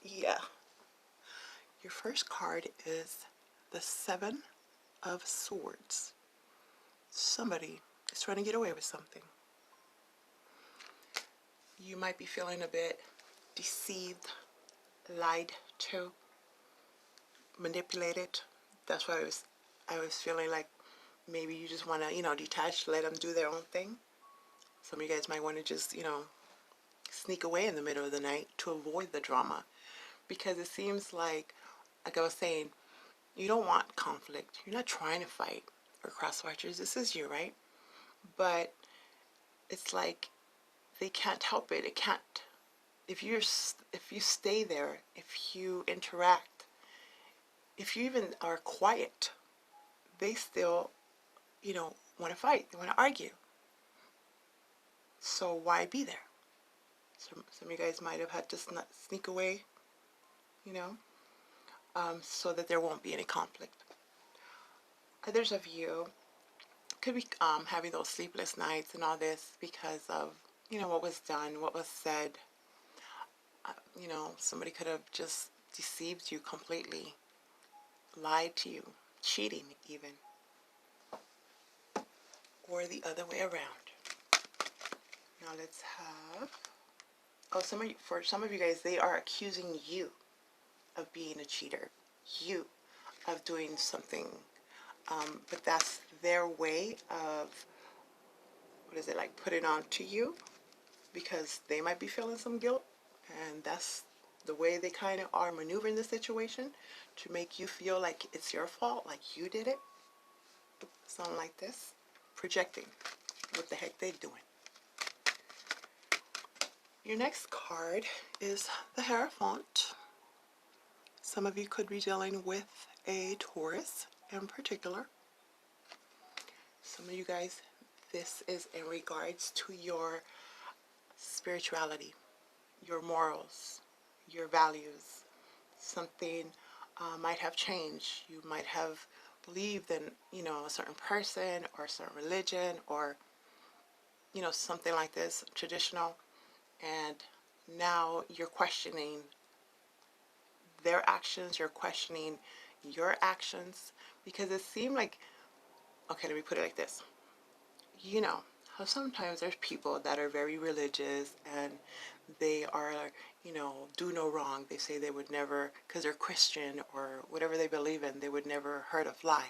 Yeah. Your first card is the Seven of Swords. Somebody is trying to get away with something. You might be feeling a bit deceived, lied to, manipulated. That's why I was feeling like maybe you just want to, detach, let them do their own thing. Some of you guys might want to just, sneak away in the middle of the night to avoid the drama. Because it seems like I was saying, you don't want conflict. You're not trying to fight or cross watchers. This is you, right? But it's like they can't help it. It can't. If you stay there, if you interact, if you even are quiet, they still, want to fight. They want to argue. So why be there? Some of you guys might have had to sneak away, you know, so that there won't be any conflict. Others of you could be having those sleepless nights and all this because of, what was done, what was said. Somebody could have just deceived you completely, lied to you, cheating even, or the other way around. Now let's have, for some of you guys, they are accusing you of being a cheater, you of doing something, but that's their way of, put it on to you, because they might be feeling some guilt, and that's the way they kind of are maneuvering the situation to make you feel like it's your fault, like you did it. Something like this. Projecting what the heck they're doing. Your next card is the Hierophant. Some of you could be dealing with a Taurus in particular. Some of you guys, this is in regards to your spirituality, your morals, your values. Something might have changed. You might have believed in, a certain person or a certain religion or, something like this, traditional, and now you're questioning their actions, you're questioning your actions, because it seemed like, okay, let me put it like this. You know how sometimes there's people that are very religious and they are, do no wrong. They say they would never, because they're Christian or whatever they believe in, they would never hurt a fly.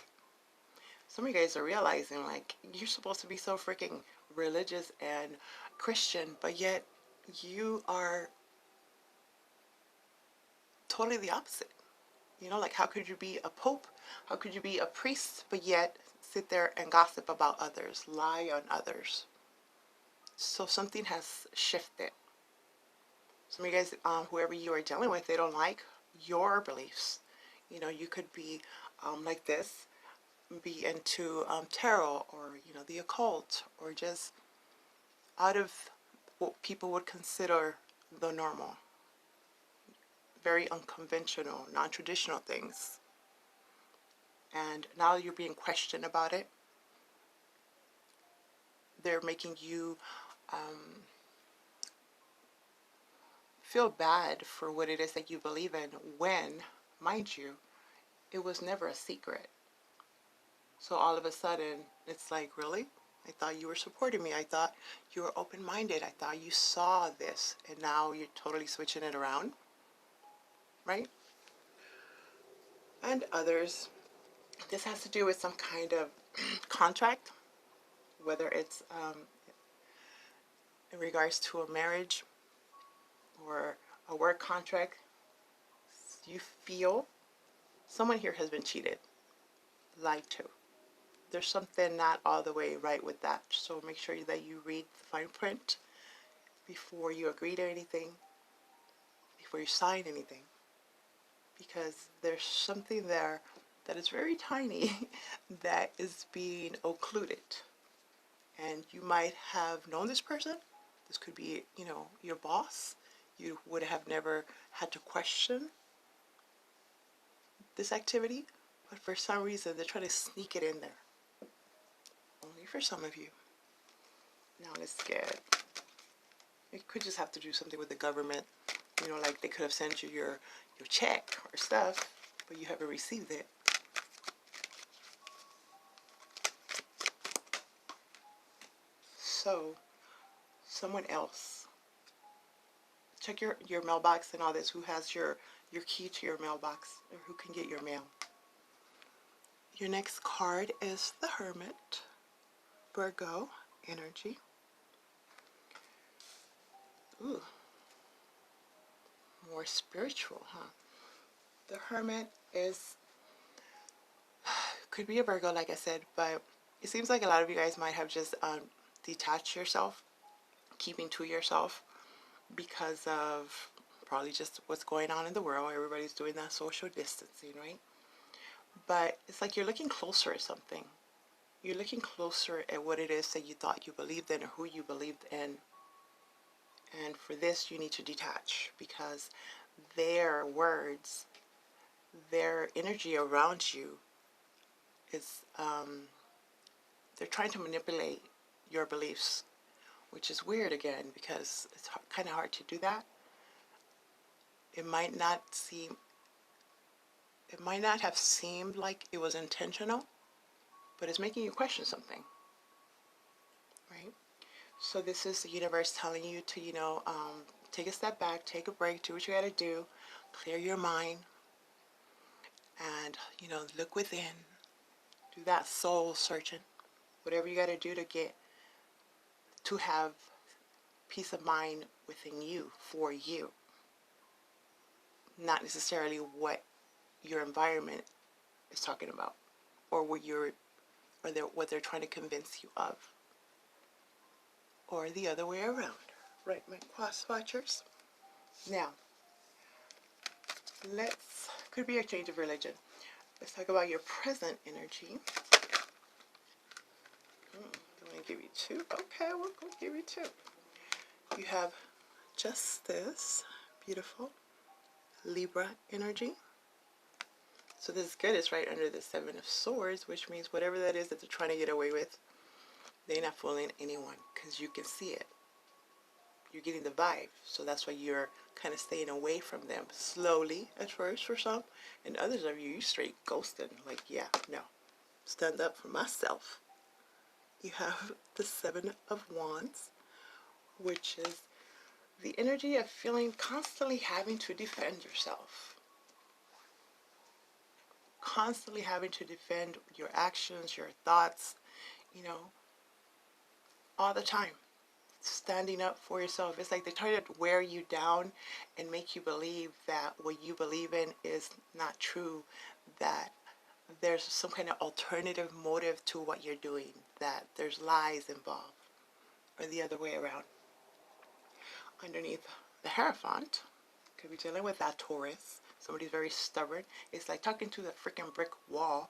Some of you guys are realizing, like, you're supposed to be so freaking religious and Christian, but yet you are totally the opposite. Like, how could you be a pope? How could you be a priest, but yet sit there and gossip about others, lie on others? So something has shifted. Some of you guys, whoever you are dealing with, they don't like your beliefs. You could be like this, be into tarot or, the occult, or just out of what people would consider the normal. Very unconventional, non-traditional things. And now you're being questioned about it. They're making you feel bad for what it is that you believe in when, mind you, it was never a secret. So all of a sudden, it's like, really? I thought you were supporting me. I thought you were open-minded. I thought you saw this, and now you're totally switching it around, right? And others, this has to do with some kind of contract, whether it's in regards to a marriage or a work contract. You feel someone here has been cheated, lied to. There's something not all the way right with that. So make sure that you read the fine print before you agree to anything, before you sign anything. Because there's something there that is very tiny that is being occluded. And you might have known this person. This could be, your boss. You would have never had to question this activity, but for some reason they're trying to sneak it in there. Only for some of you. Now let's get, it could just have to do something with the government. You know, like they could have sent you your check or stuff, but you haven't received it. So, someone else. Check your mailbox and all this. Who has your key to your mailbox, or who can get your mail? Your next card is the Hermit, Virgo energy. Ooh, more spiritual, huh? The Hermit could be a Virgo, like I said, but it seems like a lot of you guys might have just detached yourself, keeping to yourself because of probably just what's going on in the world. Everybody's doing that social distancing, right? But it's like you're looking closer at something. You're looking closer at what it is that you thought you believed in or who you believed in. And for this, you need to detach because their words, their energy around you is, they're trying to manipulate your beliefs, which is weird again because it's kind of hard to do that. It might not have seemed like it was intentional, but it's making you question something, right? So this is the universe telling you to, take a step back, take a break, do what you got to do, clear your mind, and, look within, do that soul searching, whatever you got to do to have peace of mind within you, for you, not necessarily what your environment is talking about or what they're trying to convince you of, or the other way around. Right, my cross watchers? Now, could be a change of religion. Let's talk about your present energy. I'm going to give you two. Okay, we're going to give you two. You have Justice, beautiful, Libra energy. So this is good. It's right under the Seven of Swords, which means whatever that is that they're trying to get away with, they're not fooling anyone because you can see it. You're getting the vibe. So that's why you're kind of staying away from them slowly at first for some. And others of you straight ghosting. Like, yeah, no. Stand up for myself. You have the Seven of Wands, which is the energy of feeling constantly having to defend yourself. Constantly having to defend your actions, your thoughts, all the time. Standing up for yourself. It's like they try to wear you down and make you believe that what you believe in is not true, that there's some kind of alternative motive to what you're doing, that there's lies involved, or the other way around. Underneath the Hierophant, could be dealing with that Taurus. Somebody's very stubborn. It's like talking to the freaking brick wall.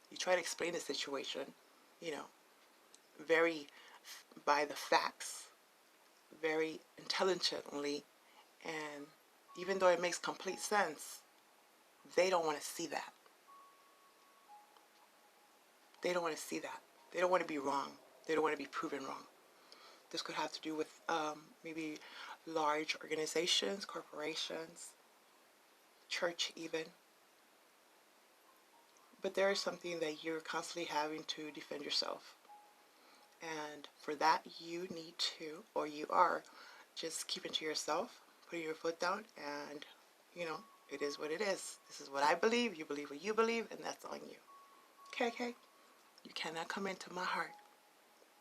You try to explain the situation, very by the facts, very intelligently, and even though it makes complete sense, they don't want to see that. They don't want to see that. They don't want to be wrong. They don't want to be proven wrong. This could have to do with maybe large organizations, corporations, church even. But there is something that you're constantly having to defend yourself. And for that, you need to, or you are, just keeping to yourself, putting your foot down, and, it is what it is. This is what I believe. You believe what you believe, and that's on you. Okay? You cannot come into my heart,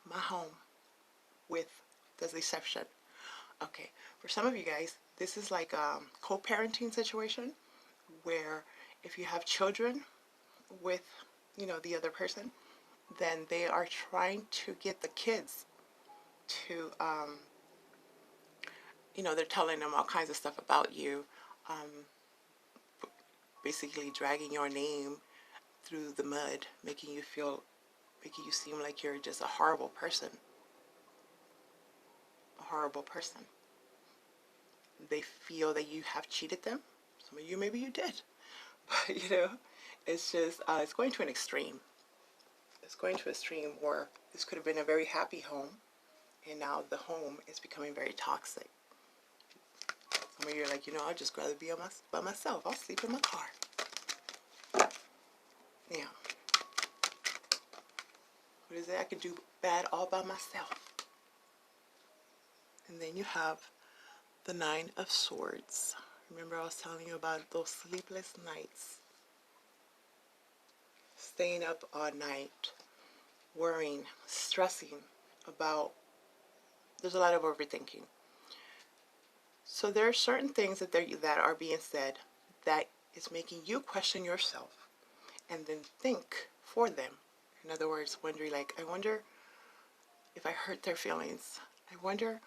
my home, with the deception. Okay, for some of you guys, this is like a co-parenting situation where if you have children with, the other person, then they are trying to get the kids to, they're telling them all kinds of stuff about you, basically dragging your name through the mud, making you seem like you're just a horrible person. A horrible person. They feel that you have cheated them. Some of you, maybe you did. But, it's just, it's going to an extreme. It's going to an extreme where this could have been a very happy home, and now the home is becoming very toxic. Some of you are like, you know, I'd just rather be by myself. I'll sleep in my car. Now, what is it? I could do bad all by myself. And then you have the Nine of Swords. Remember I was telling you about those sleepless nights. Staying up all night, worrying, stressing about, there's a lot of overthinking. So there are certain things that are being said that is making you question yourself and then think for them. In other words, wondering like, I wonder if I hurt their feelings. I wonder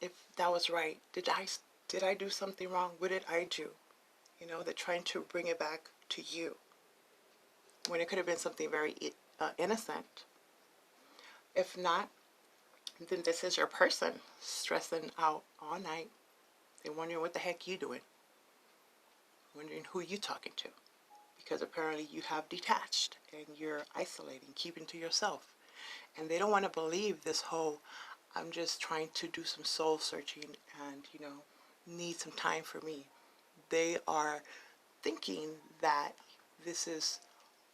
if that was right. Did I do something wrong? What did I do? You know, they're trying to bring it back to you when it could have been something very innocent. If not, then this is your person stressing out all night. They're wondering what the heck you doing. Wondering who you talking to. Because apparently you have detached and you're isolating, keeping to yourself. And they don't want to believe this whole, I'm just trying to do some soul searching and, you know, need some time for me. They are thinking that this is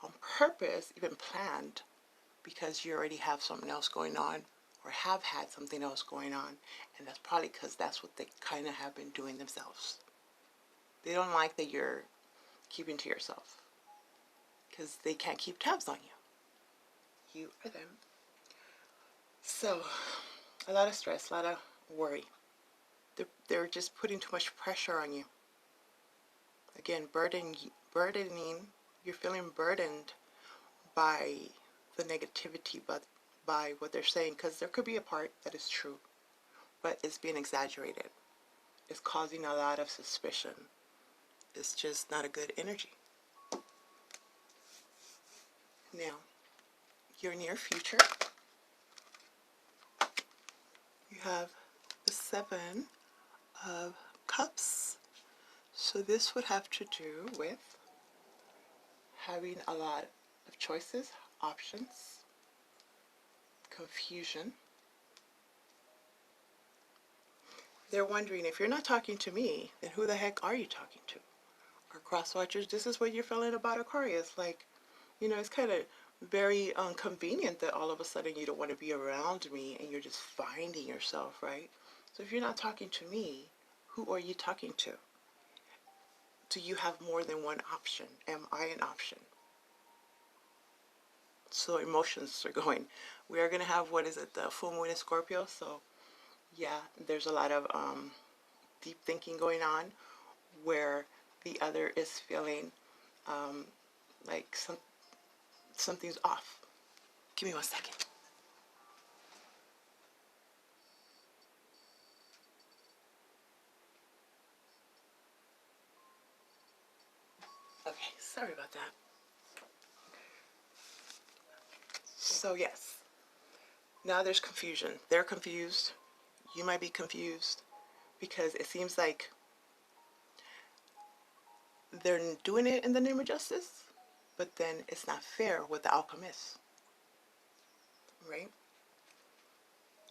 on purpose, even planned, because you already have something else going on or have had something else going on. And that's probably because that's what they kind of have been doing themselves. They don't like that you're keeping to yourself because they can't keep tabs on you. You are them. So, a lot of stress, a lot of worry. They're just putting too much pressure on you. Again, burdening, you're feeling burdened by the negativity, but by what they're saying, because there could be a part that is true, but it's being exaggerated. It's causing a lot of suspicion. It's just not a good energy. Now, your near future, you have the Seven of Cups. So this would have to do with having a lot of choices, options, confusion. They're wondering, if you're not talking to me, then who the heck are you talking to? Or cross watchers, this is what you're feeling about Aquarius. Like, you know, it's kind of very convenient that all of a sudden you don't want to be around me and you're just finding yourself, right? So if you're not talking to me, who are you talking to? Do you have more than one option? Am I an option? So emotions are going. We are going to have, what is it, the full moon in Scorpio. So yeah, there's a lot of deep thinking going on where the other is feeling like something's off. Give me 1 second. Okay, sorry about that. So yes, now there's confusion. They're confused. You might be confused because it seems like they're doing it in the name of justice, but then it's not fair what the outcome is, right?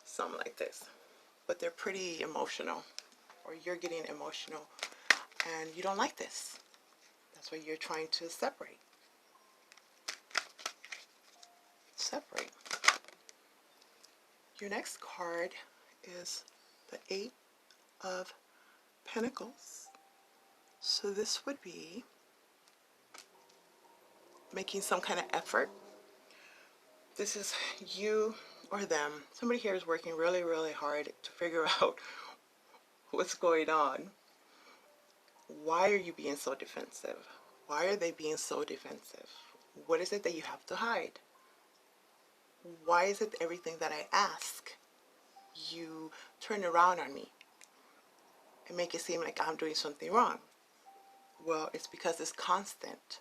Something like this. But they're pretty emotional, or you're getting emotional, and you don't like this. That's why you're trying to separate. Separate. Your next card is the Eight of Pentacles. So this would be making some kind of effort. This is you or them. Somebody here is working really, really hard to figure out what's going on. Why are you being so defensive? Why are they being so defensive? What is it that you have to hide? Why is it everything that I ask, you turn around on me and make it seem like I'm doing something wrong? Well, it's because it's constant.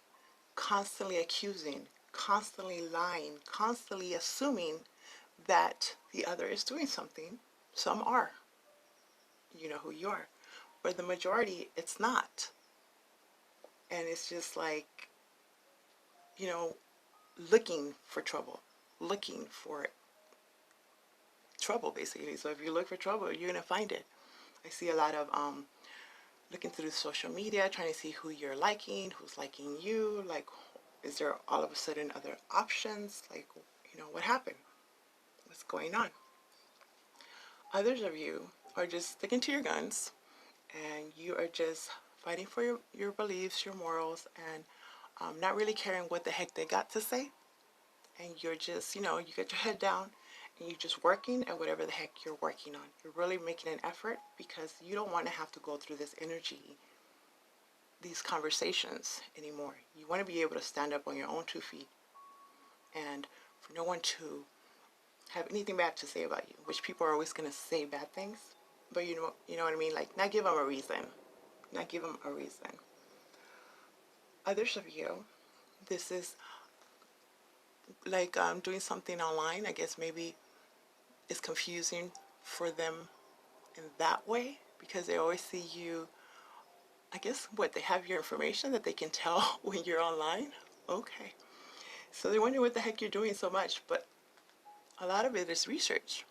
Constantly accusing, constantly lying, constantly assuming that the other is doing something. Some are. You know who you are. But the majority, it's not. And it's just like, you know, looking for trouble. Looking for trouble, basically. So if you look for trouble, you're going to find it. I see a lot of looking through social media, trying to see who you're liking, who's liking you. Like, is there all of a sudden other options? Like, what happened? What's going on? Others of you are just sticking to your guns, and you are just fighting for your beliefs, your morals, and not really caring what the heck they got to say. And you're just, you get your head down and you're just working at whatever the heck you're working on. You're really making an effort because you don't want to have to go through this energy, these conversations anymore. You want to be able to stand up on your own 2 feet and for no one to have anything bad to say about you, which people are always going to say bad things. But you know what I mean? Like, not give them a reason. Not give them a reason. Others of you, this is like doing something online. I guess maybe it's confusing for them in that way because they always see you. I guess they have your information that they can tell when you're online. Okay. So they're wondering what the heck you're doing so much, but a lot of it is research.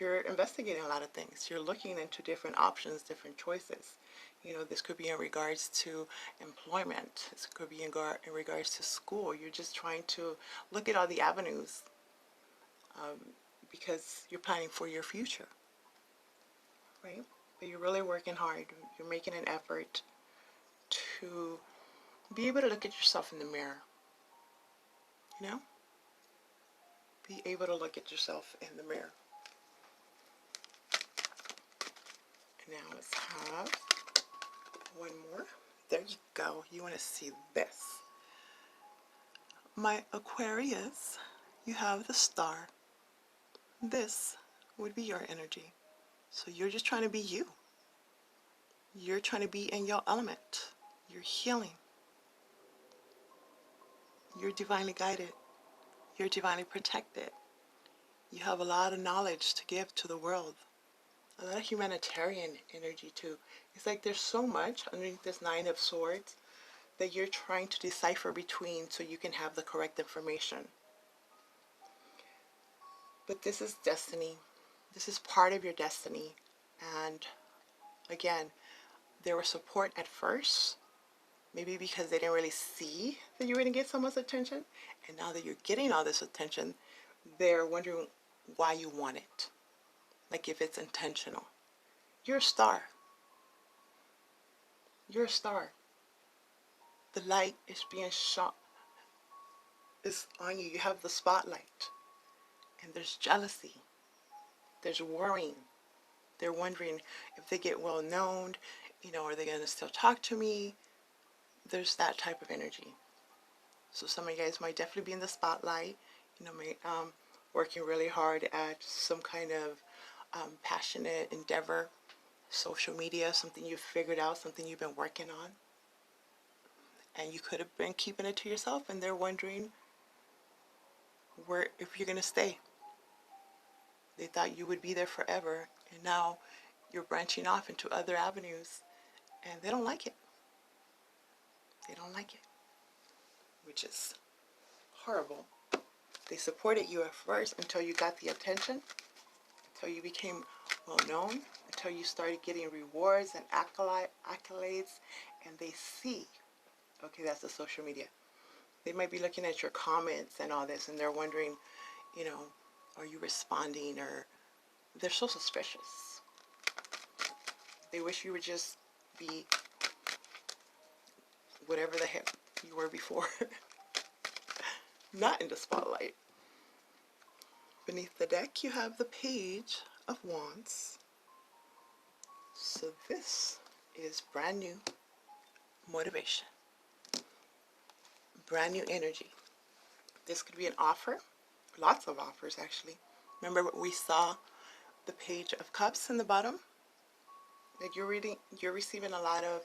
You're investigating a lot of things. You're looking into different options, different choices. This could be in regards to employment. This could be in regards to school. You're just trying to look at all the avenues because you're planning for your future, right? But you're really working hard. You're making an effort to be able to look at yourself in the mirror, Be able to look at yourself in the mirror. And now let's have one more. There you go. You want to see this. My Aquarius, you have the star. This would be your energy. So you're just trying to be you. You're trying to be in your element. You're healing. You're divinely guided. You're divinely protected. You have a lot of knowledge to give to the world. A lot of humanitarian energy too. It's like there's so much underneath this 9 of Swords that you're trying to decipher between so you can have the correct information. But this is destiny. This is part of your destiny. And again, there was support at first, maybe because they didn't really see that you were going to get someone's attention. And now that you're getting all this attention, they're wondering why you want it. Like if it's intentional. You're a star. You're a star. The light is being shot. It's on you. You have the spotlight. And there's jealousy. There's worrying. They're wondering if they get well known, are they going to still talk to me? There's that type of energy. So some of you guys might definitely be in the spotlight, working really hard at some kind of passionate endeavor, social media, something you've figured out, something you've been working on. And you could have been keeping it to yourself, and they're wondering if you're going to stay. They thought you would be there forever, and now you're branching off into other avenues, and they don't like it. They don't like it, which is horrible. They supported you at first until you got the attention, until you became well known, until you started getting rewards and accolades, and they see, okay, that's the social media. They might be looking at your comments and all this, and they're wondering, are you responding? Or they're so suspicious. They wish you would just be whatever the heck you were before. Not in the spotlight. Beneath the deck, you have the Page of Wands. So this is brand new motivation. Brand new energy. This could be an offer. Lots of offers, actually. Remember what we saw, the Page of Cups in the bottom? Like you're receiving a lot of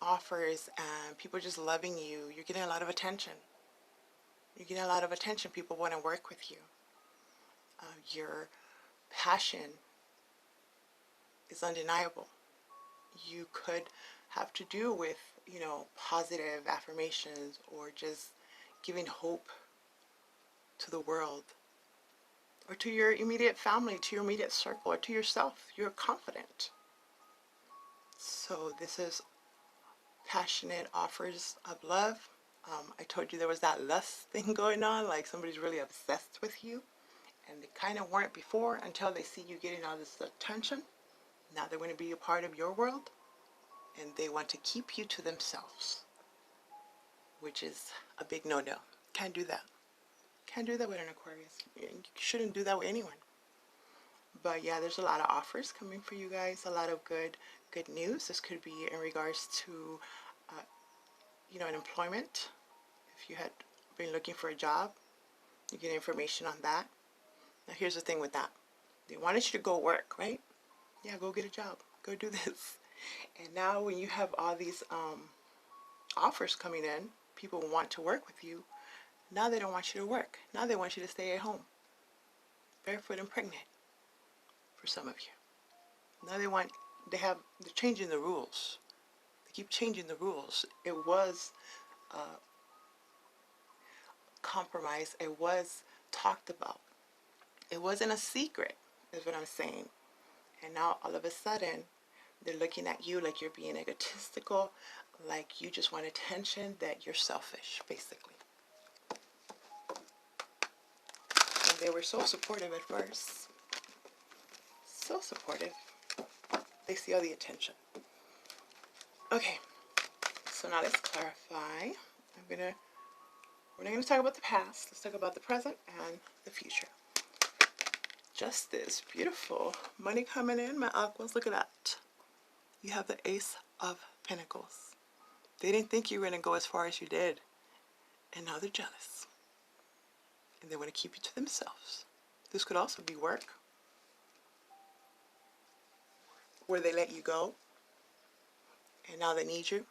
offers and people just loving you. You're getting a lot of attention. You're getting a lot of attention. People want to work with you. Your passion is undeniable. You could have to do with, positive affirmations or just giving hope to the world or to your immediate family, to your immediate circle, or to yourself. You're confident. So this is passionate offers of love. I told you there was that lust thing going on, like somebody's really obsessed with you, and they kind of weren't before until they see you getting all this attention. Now they want to be a part of your world, and they want to keep you to themselves, which is a big no-no. Can't do that. Can't do that with an Aquarius. You shouldn't do that with anyone. But yeah, there's a lot of offers coming for you guys, a lot of good news. This could be in regards to, an employment. If you had been looking for a job, you get information on that. Now here's the thing with that. They wanted you to go work, right? Yeah, go get a job. Go do this. And now when you have all these offers coming in, people want to work with you. Now they don't want you to work. Now they want you to stay at home, barefoot and pregnant, for some of you. Now they're changing the rules. They keep changing the rules. It was compromised. It was talked about. It wasn't a secret, is what I'm saying. And now all of a sudden, they're looking at you like you're being egotistical, like you just want attention, that you're selfish, basically. And they were so supportive at first. So supportive. They see all the attention. Okay, so now let's clarify. We're not going to talk about the past. Let's talk about the present and the future. Justice, beautiful. Money coming in, my aquas, look at that. You have the Ace of Pentacles. They didn't think you were going to go as far as you did. And now they're jealous. And they want to keep you to themselves. This could also be work, where they let you go. And now they need you.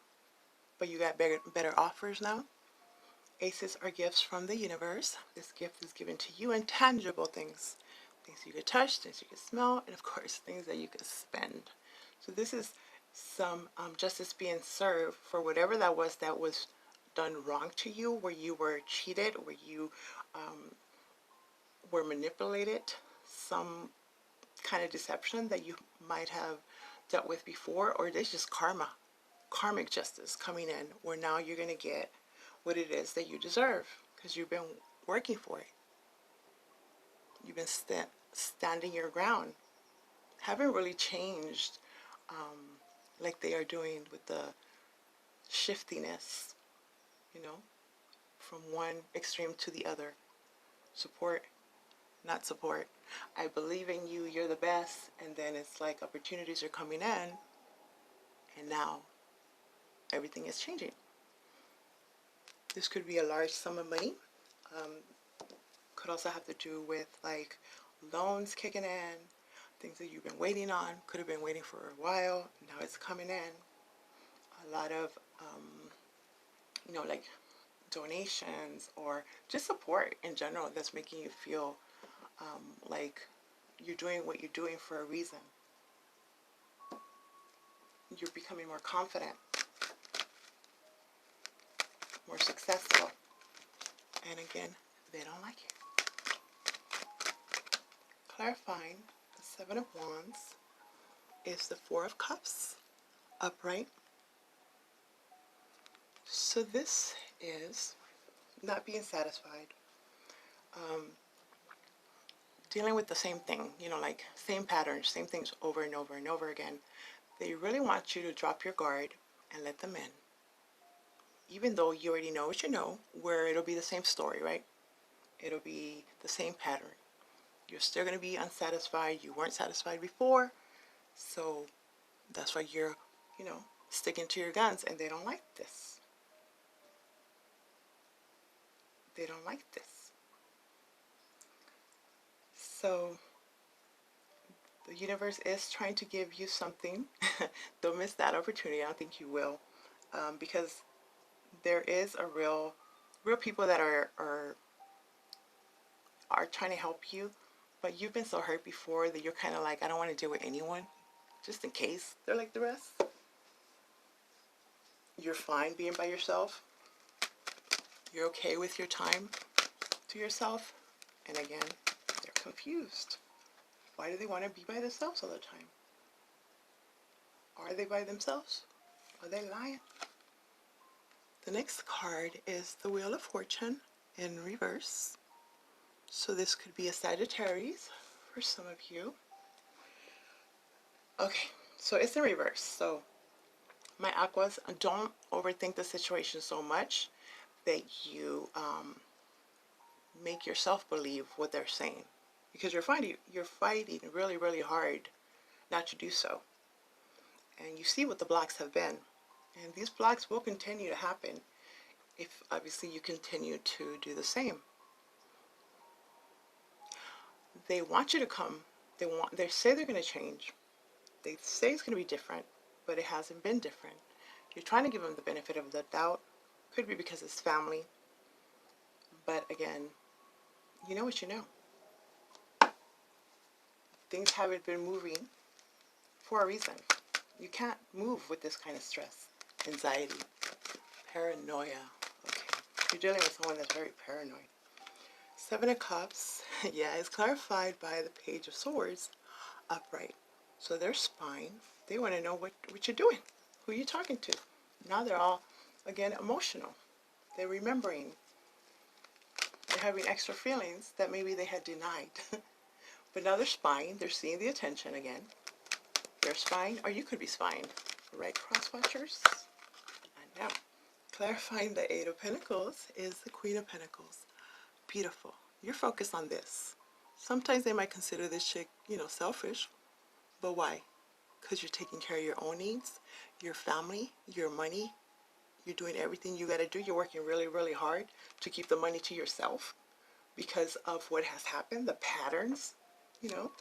But you got better offers now. Aces are gifts from the universe. This gift is given to you in tangible things. Things you could touch, things you could smell, and of course, things that you could spend. So this is some justice being served for whatever that was done wrong to you, where you were cheated, where you were manipulated, some kind of deception that you might have dealt with before, or there's just karmic justice coming in, where now you're going to get what it is that you deserve, because you've been working for it. You've been standing your ground. Haven't really changed like they are doing with the shiftiness, from one extreme to the other. Support, not support. I believe in you, you're the best, and then it's like opportunities are coming in, and now everything is changing. This could be a large sum of money. Could also have to do with like loans kicking in, things that you've been waiting on, could have been waiting for a while, now it's coming in. A lot of, like donations or just support in general that's making you feel like you're doing what you're doing for a reason. You're becoming more confident, more successful. And again, they don't like it. Clarifying, the Seven of Wands is the Four of Cups, upright. So this is not being satisfied, dealing with the same thing, like same patterns, same things over and over and over again. They really want you to drop your guard and let them in. Even though you already know what you know, where it'll be the same story, right? It'll be the same pattern. You're still going to be unsatisfied. You weren't satisfied before. So that's why you're, sticking to your guns, and they don't like this. They don't like this. So the universe is trying to give you something. Don't miss that opportunity. I don't think you will. Because there is a real people that are trying to help you, but you've been so hurt before that you're kind of like, I don't want to deal with anyone, just in case they're like the rest. You're fine being by yourself. You're okay with your time to yourself. And again, they're confused. Why do they want to be by themselves all the time? Are they by themselves? Are they lying? The next card is the Wheel of Fortune in reverse. So this could be a Sagittarius for some of you. Okay, so it's in reverse. So my Aquas, don't overthink the situation so much that you make yourself believe what they're saying, because you're fighting really, really hard not to do so. And you see what the blocks have been. And these blocks will continue to happen if obviously you continue to do the same. They want you to come. They say they're going to change. They say it's going to be different, but it hasn't been different. You're trying to give them the benefit of the doubt. Could be because it's family. But again, you know what you know. Things haven't been moving for a reason. You can't move with this kind of stress, anxiety, paranoia. Okay, you're dealing with someone that's very paranoid. Seven of Cups, yeah, it's clarified by the Page of Swords, upright. So their spine, they want to know what you're doing, who you're talking to. Now they're all, again, emotional. They're remembering. They're having extra feelings that maybe they had denied. But now they're spying. They're seeing the attention again. They're spying, or you could be spying. Right, cross watchers? I know. Clarifying the Eight of Pentacles is the Queen of Pentacles. Beautiful. You're focused on this. Sometimes they might consider this chick, selfish. But why? Because you're taking care of your own needs, your family, your money. You're doing everything you got to do. You're working really, really hard to keep the money to yourself because of what has happened, the patterns. You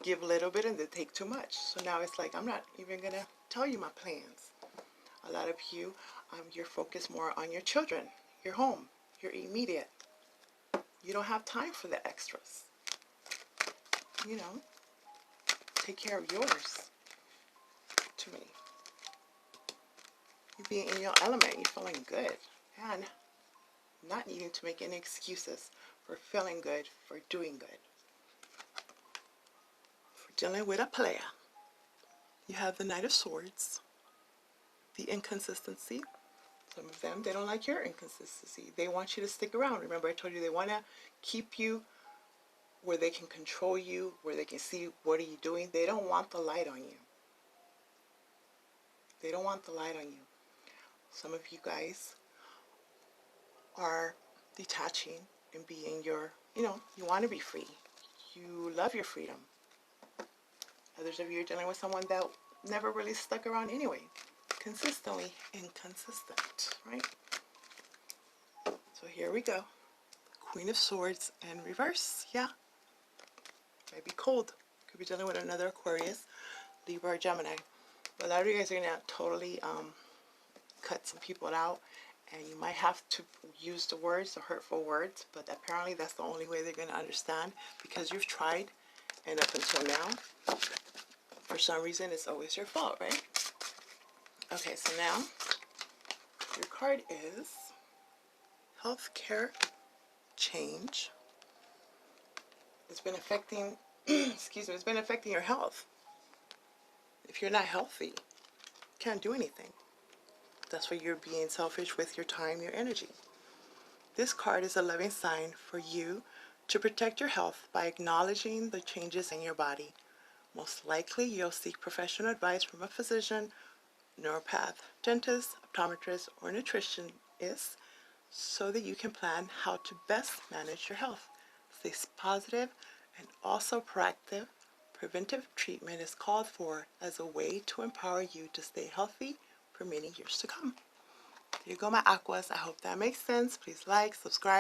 give a little bit and they take too much. So now it's like, I'm not even going to tell you my plans. A lot of you, you're focused more on your children, your home, your immediate. You don't have time for the extras. Take care of yours. Too many. You being in your element, you're feeling good. And not needing to make any excuses for feeling good, for doing good. For dealing with a player. You have the Knight of Swords. The inconsistency. Some of them, they don't like your inconsistency. They want you to stick around. Remember, I told you they want to keep you where they can control you, where they can see what are you doing. They don't want the light on you. They don't want the light on you. Some of you guys are detaching and being your, you want to be free. You love your freedom. Others of you are dealing with someone that never really stuck around anyway. Consistently inconsistent, right? So here we go. Queen of Swords in reverse. Yeah. Might be cold. Could be dealing with another Aquarius, Libra, or Gemini. But a lot of you guys are going to totally cut some people out. And you might have to use the words, the hurtful words. But apparently that's the only way they're going to understand. Because you've tried. And up until now, for some reason, it's always your fault, right? Okay, so now, your card is Healthcare Change. It's been affecting, it's been affecting your health. If you're not healthy, you can't do anything. That's why you're being selfish with your time, your energy. This card is a loving sign for you to protect your health by acknowledging the changes in your body. Most likely, you'll seek professional advice from a physician, neuropath, dentist, optometrist, or nutritionist so that you can plan how to best manage your health. Stay positive and also proactive. Preventive treatment is called for as a way to empower you to stay healthy for many years to come. There you go, my Aquas. I hope that makes sense. Please like, subscribe.